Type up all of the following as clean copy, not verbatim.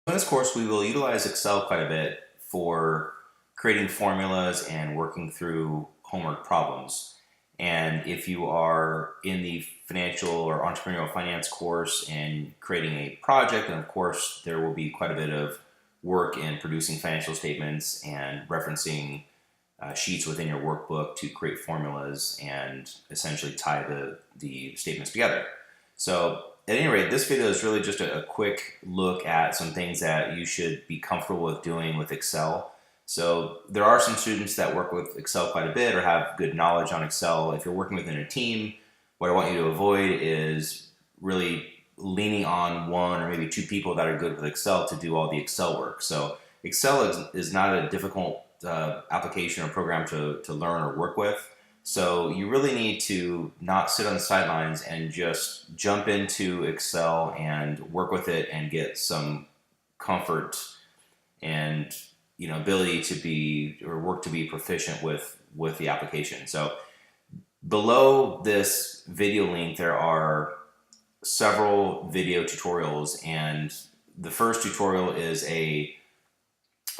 In this course, we will utilize Excel quite a bit for creating formulas and working through homework problems. And if you are in the financial or entrepreneurial finance course and creating a project, then of course there will be quite a bit of work in producing financial statements and referencing sheets within your workbook to create formulas and essentially tie the statements together. So at any rate, this video is really just a quick look at some things that you should be comfortable with doing with Excel. So there are some students that work with Excel quite a bit or have good knowledge on Excel. If you're working within a team, what I want you to avoid is really leaning on one or maybe two people that are good with Excel to do all the Excel work. So Excel is not a difficult application or program to learn or work with. So you really need to not sit on the sidelines and just jump into Excel and work with it and get some comfort and ability to be or work to be proficient with the application. So below this video link there are several video tutorials, and the first tutorial is a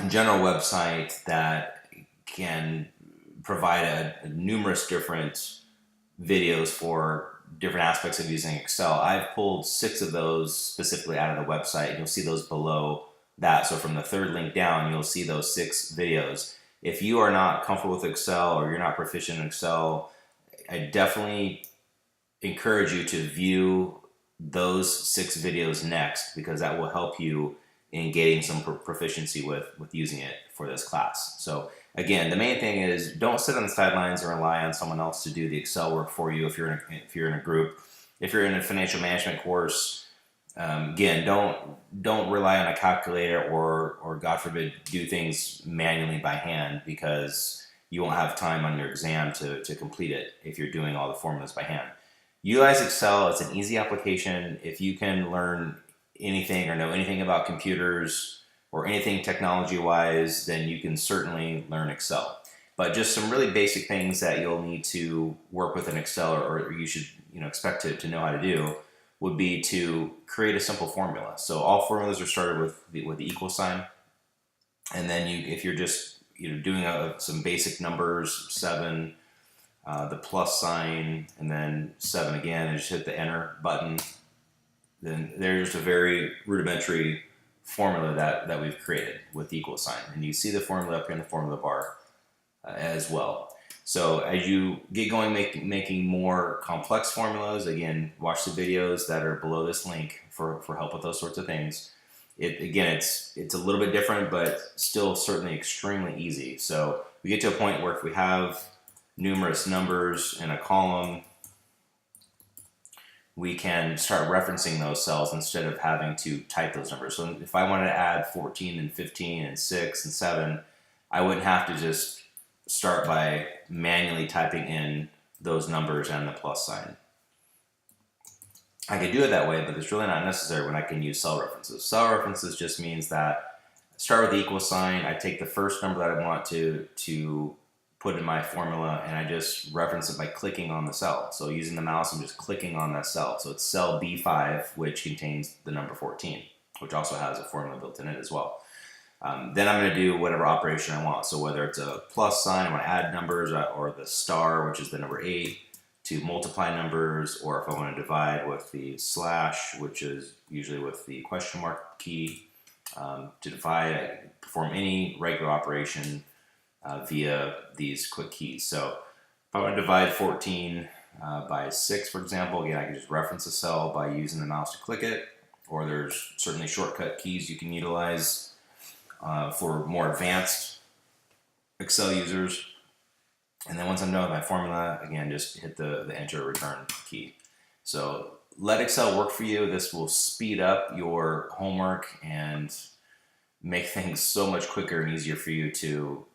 general website that can provide numerous different videos for different aspects of using Excel. I've pulled 6 of those specifically out of the website, and you'll see those below that. So from the third link down, you'll see those 6 videos. If you are not comfortable with Excel or you're not proficient in Excel, I definitely encourage you to view those 6 videos next, because that will help you in getting some proficiency with using it for this class. So again, the main thing is don't sit on the sidelines or rely on someone else to do the Excel work for you if you're in a group. If you're in a financial management course, again, don't rely on a calculator or God forbid do things manually by hand, because you won't have time on your exam to complete it if you're doing all the formulas by hand. Utilize Excel. It's an easy application. If you can learn anything or know anything about computers or anything technology wise, then you can certainly learn Excel. But just some really basic things that you'll need to work with in Excel, or you should expect to know how to do, would be to create a simple formula. So all formulas are started with the equal sign, and then if you're just doing some basic numbers, 7, the plus sign, and then 7 again, and just hit the enter button, then there's a very rudimentary formula that we've created with the equal sign. And you see the formula up here in the formula bar as well. So as you get going making more complex formulas, again, watch the videos that are below this link for help with those sorts of things. It's a little bit different, but still certainly extremely easy. So we get to a point where if we have numerous numbers in a column, we can start referencing those cells instead of having to type those numbers. So if I wanted to add 14 and 15 and 6 and 7, I wouldn't have to just start by manually typing in those numbers and the plus sign. I could do it that way, but it's really not necessary when I can use cell references. Cell references just means that I start with the equal sign, I take the first number that I want to put in my formula, and I just reference it by clicking on the cell. So using the mouse, I'm just clicking on that cell. So it's cell B5, which contains the number 14, which also has a formula built in it as well. Then I'm going to do whatever operation I want. So whether it's a plus sign, I want to add numbers, or the star, which is the number 8, to multiply numbers, or if I want to divide with the slash, which is usually with the question mark key, to divide, I perform any regular operation via these quick keys. So if I want to divide 14 by 6, for example, again, I can just reference a cell by using the mouse to click it, or there's certainly shortcut keys you can utilize for more advanced Excel users. And then once I'm done with my formula, again, just hit the enter or return key. So let Excel work for you. This will speed up your homework and make things so much quicker and easier for you to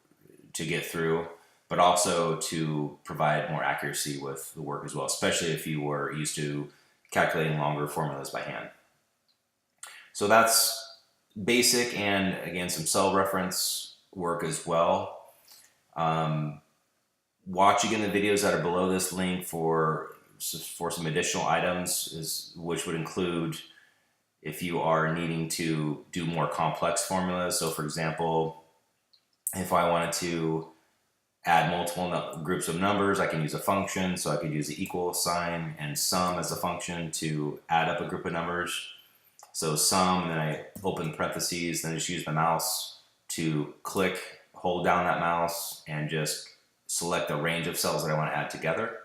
get through, but also to provide more accuracy with the work as well, especially if you were used to calculating longer formulas by hand. So that's basic, and again, some cell reference work as well. Watch again the videos that are below this link for some additional items, which would include If you are needing to do more complex formulas, so for example, if I wanted to add multiple groups of numbers, I can use a function. So I could use the equal sign and sum as a function to add up a group of numbers. So sum, and then I open parentheses, then just use the mouse to hold down that mouse, and just select the range of cells that I want to add together.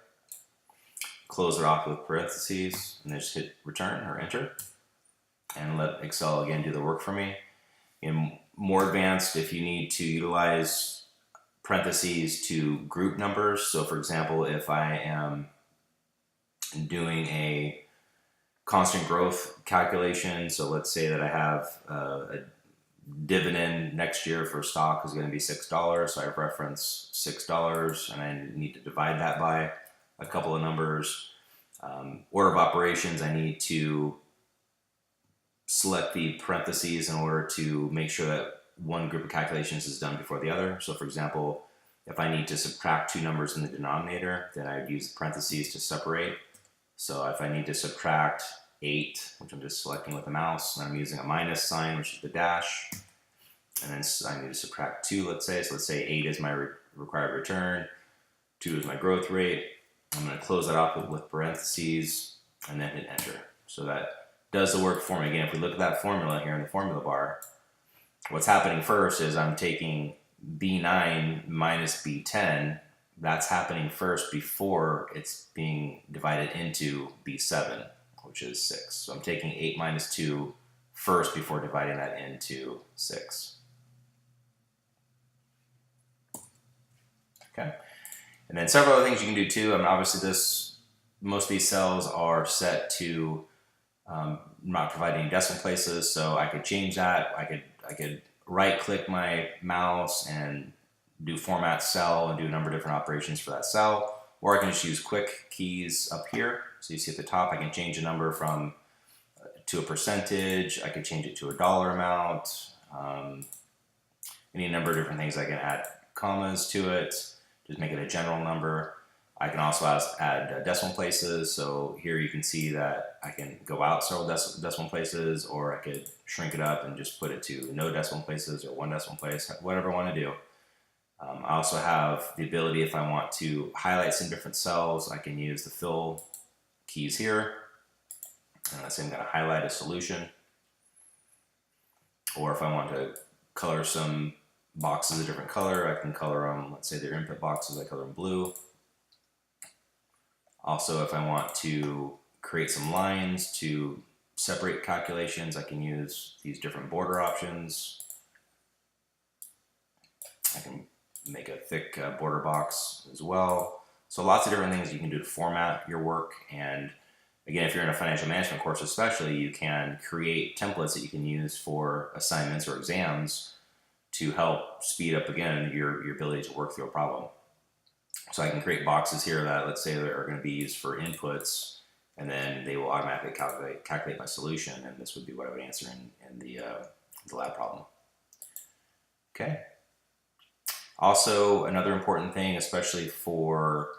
Close it off with parentheses, and then just hit return or enter, and let Excel again do the work for me. In more advanced, if you need to utilize parentheses to group numbers, so for example, if I am doing a constant growth calculation, so let's say that I have a dividend next year for stock is going to be $6, so I reference $6, and I need to divide that by a couple of numbers. Order of operations, I need to select the parentheses in order to make sure that one group of calculations is done before the other. So for example, if I need to subtract two numbers in the denominator, then I would use parentheses to separate. So if I need to subtract 8, which I'm just selecting with the mouse, and I'm using a minus sign, which is the dash, and then I need to subtract 2, let's say. So let's say 8 is my required return, 2 is my growth rate. I'm going to close that off with parentheses, and then hit enter. So that does the work for me. Again, if we look at that formula here in the formula bar, what's happening first is I'm taking B9 minus B10. That's happening first before it's being divided into B7, which is 6. So I'm taking 8 minus 2 first before dividing that into 6. Okay. And then several other things you can do too. I mean, obviously most of these cells are set to not provide any decimal places, so I could change that. I could right click my mouse and do format cell and do a number of different operations for that cell, or I can just use quick keys up here. So you see at the top, I can change a number to a percentage. I could change it to a dollar amount. Any number of different things. I can add commas to it, just make it a general number. I can also add decimal places. So here you can see that I can go out several decimal places, or I could shrink it up and just put it to no decimal places or one decimal place, whatever I want to do. I also have the ability, if I want to highlight some different cells, I can use the fill keys here. And let's say I'm going to highlight a solution. Or if I want to color some boxes a different color, I can color them, let's say they're input boxes, I color them blue. Also, if I want to create some lines to separate calculations, I can use these different border options. I can make a thick border box as well. So lots of different things you can do to format your work. And again, if you're in a financial management course especially, you can create templates that you can use for assignments or exams to help speed up, again, your ability to work through a problem. So I can create boxes here that, let's say, that are going to be used for inputs, and then they will automatically calculate my solution, and this would be what I would answer in the lab problem. Okay. Also, another important thing, especially for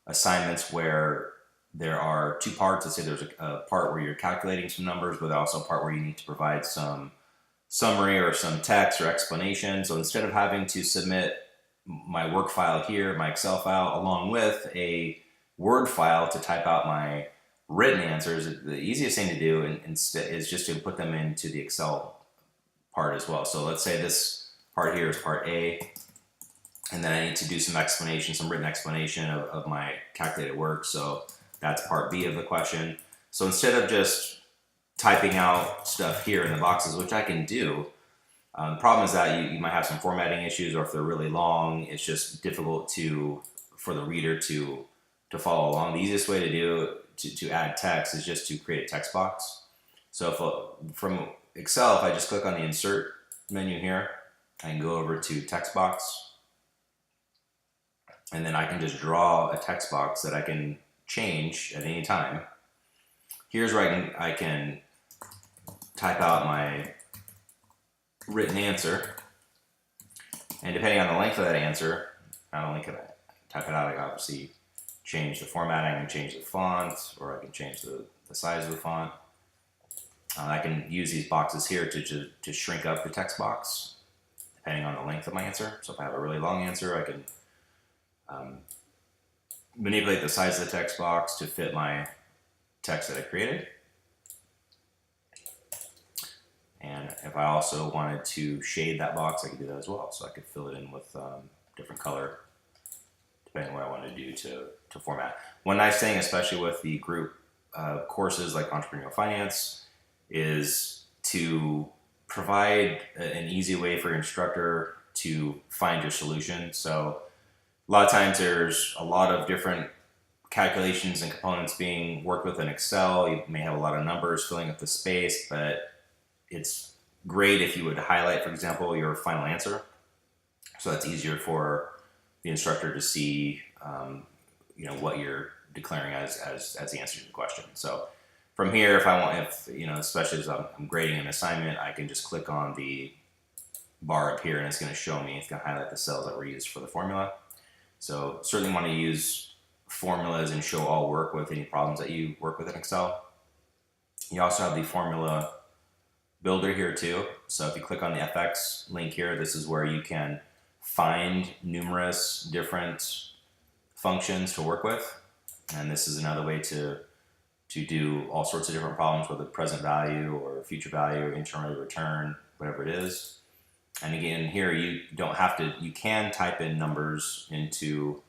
assignments where there are two parts, let's say there's a part where you're calculating some numbers, but also a part where you need to provide some summary or some text or explanation. So instead of having to submit my work file here, my Excel file, along with a Word file to type out my written answers, the easiest thing to do instead is just to put them into the Excel part as well. So let's say this part here is part A, and then I need to do some explanation, some written explanation of my calculated work. So that's part B of the question. So instead of just typing out stuff here in the boxes, which I can do, the problem is that you might have some formatting issues, or if they're really long, it's just difficult for the reader to follow along. The easiest way to add text is just to create a text box. So from Excel, if I just click on the Insert menu here, I can go over to Text Box, and then I can just draw a text box that I can change at any time. Here's where I can type out my written answer, and depending on the length of that answer, not only can I type it out, I can obviously change the formatting, I can change the font, or I can change the size of the font. I can use these boxes here to shrink up the text box depending on the length of my answer. So if I have a really long answer, I can manipulate the size of the text box to fit my text that I created. And if I also wanted to shade that box, I could do that as well. So I could fill it in with different color, depending on what I want to do to format. One nice thing, especially with the group courses like Entrepreneurial Finance, is to provide an easy way for your instructor to find your solution. So a lot of times there's a lot of different calculations and components being worked with in Excel. You may have a lot of numbers filling up the space, but it's great if you would highlight, for example, your final answer. So that's easier for the instructor to see, what you're declaring as the answer to the question. So from here, especially as I'm grading an assignment, I can just click on the bar up here and it's going to show me, it's going to highlight the cells that were used for the formula. So certainly want to use formulas and show all work with any problems that you work with in Excel. You also have the formula builder here too. So if you click on the FX link here, this is where you can find numerous different functions to work with. And this is another way to do all sorts of different problems, whether present value or future value or internal return, whatever it is. And again, here you can type in numbers into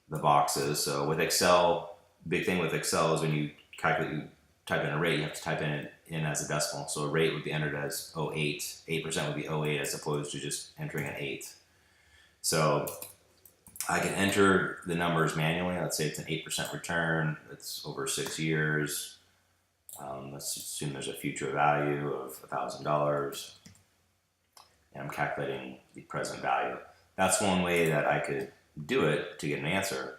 the boxes. So with Excel, big thing with Excel is when you type in a rate, you have to type in as a decimal. So a rate would be entered as 0.8. 8% would be 0.8 as opposed to just entering an 8. So I can enter the numbers manually. Let's say it's an 8% return. It's over 6 years. Let's assume there's a future value of $1,000. And I'm calculating the present value. That's one way that I could do it to get an answer.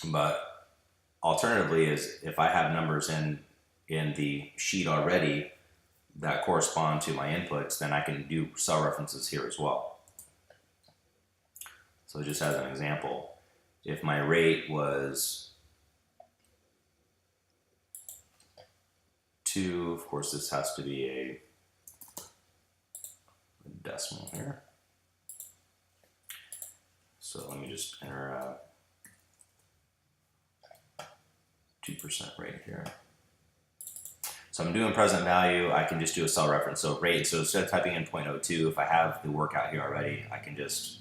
But alternatively is if I have numbers in the sheet already that correspond to my inputs, then I can do cell references here as well. So just as an example, if my rate was 2, of course this has to be a decimal here. So let me just enter 2% rate here. So I'm doing present value, I can just do a cell reference. So rate, so instead of typing in 0.02, if I have the workout here already, I can just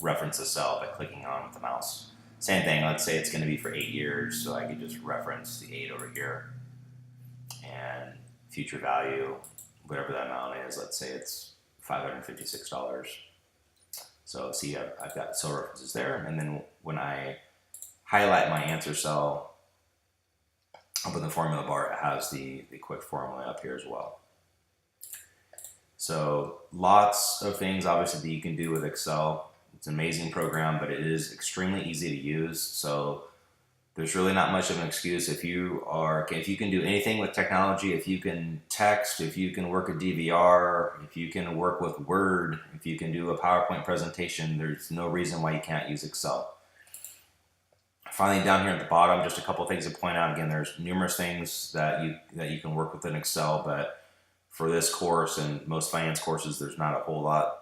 reference the cell by clicking on with the mouse. Same thing, let's say it's going to be for 8 years, so I could just reference the 8 over here. And future value, whatever that amount is, let's say it's $556. So see, I've got cell references there, and then when I highlight my answer cell up in the formula bar, it has the quick formula up here as well. So lots of things obviously that you can do with Excel. It's an amazing program, but it is extremely easy to use. So there's really not much of an excuse if you can do anything with technology, if you can text, if you can work a DVR, if you can work with Word, if you can do a PowerPoint presentation, there's no reason why you can't use Excel. Finally, down here at the bottom, just a couple of things to point out. Again, there's numerous things that you can work with in Excel, but for this course and most finance courses, there's not a whole lot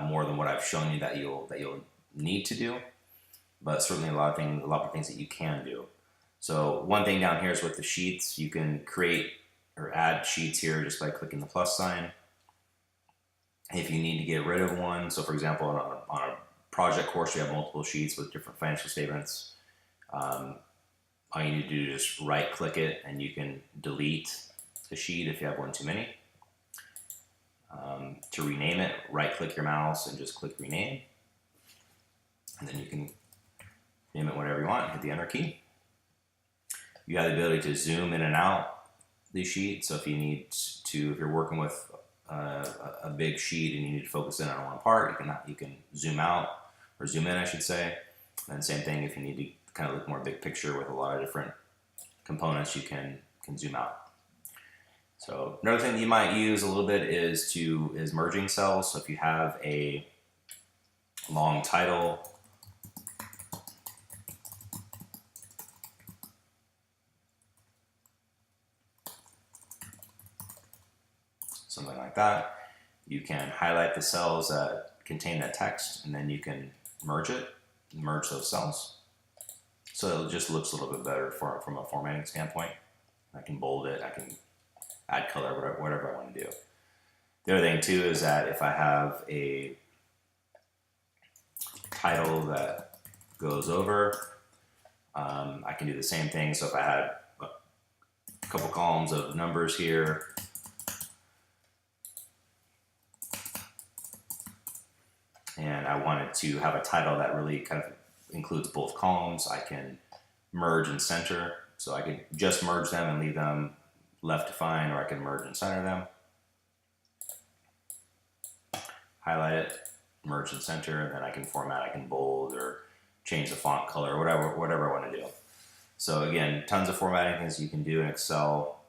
more than what I've shown you that you'll need to do. But certainly a lot of things that you can do. So one thing down here is with the sheets, you can create or add sheets here just by clicking the plus sign. If you need to get rid of one, so for example, on a project course, you have multiple sheets with different financial statements. All you need to do is just right click it and you can delete the sheet if you have one too many. To rename it, right click your mouse and just click rename. And then you can name it whatever you want, hit the enter key. You have the ability to zoom in and out the sheet. So if if you're working with a big sheet and you need to focus in on one part, you can zoom out or zoom in, I should say. And same thing if you need to kind of look more big picture with a lot of different components, you can zoom out. So another thing that you might use a little bit is merging cells. So if you have a long title, like that. You can highlight the cells that contain that text, and then you can merge those cells. So it just looks a little bit better from a formatting standpoint. I can bold it, I can add color, whatever I want to do. The other thing too is that if I have a title that goes over, I can do the same thing. So if I had a couple columns of numbers here, and I wanted to have a title that really kind of includes both columns, I can merge and center. So I could just merge them and leave them left defined, or I can merge and center them. Highlight it, merge and center, and then I can format, I can bold or change the font color, whatever I want to do. So again, tons of formatting things you can do in Excel.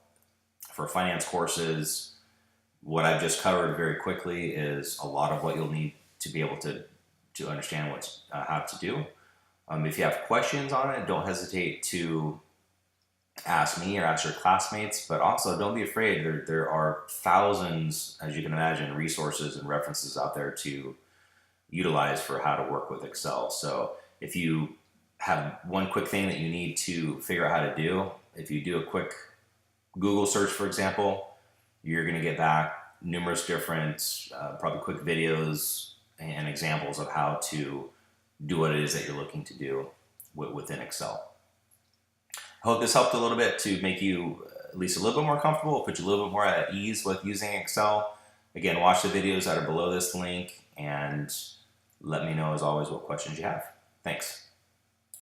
For finance courses, what I've just covered very quickly is a lot of what you'll need to be able to understand how to do. If you have questions on it, don't hesitate to ask me or ask your classmates, but also don't be afraid. There are thousands, as you can imagine, resources and references out there to utilize for how to work with Excel. So if you have one quick thing that you need to figure out how to do, if you do a quick Google search, for example, you're going to get back numerous different, probably quick videos and examples of how to do what it is that you're looking to do within Excel. I hope this helped a little bit to make you at least a little bit more comfortable, put you a little bit more at ease with using Excel. Again, watch the videos that are below this link and let me know, as always, what questions you have. Thanks.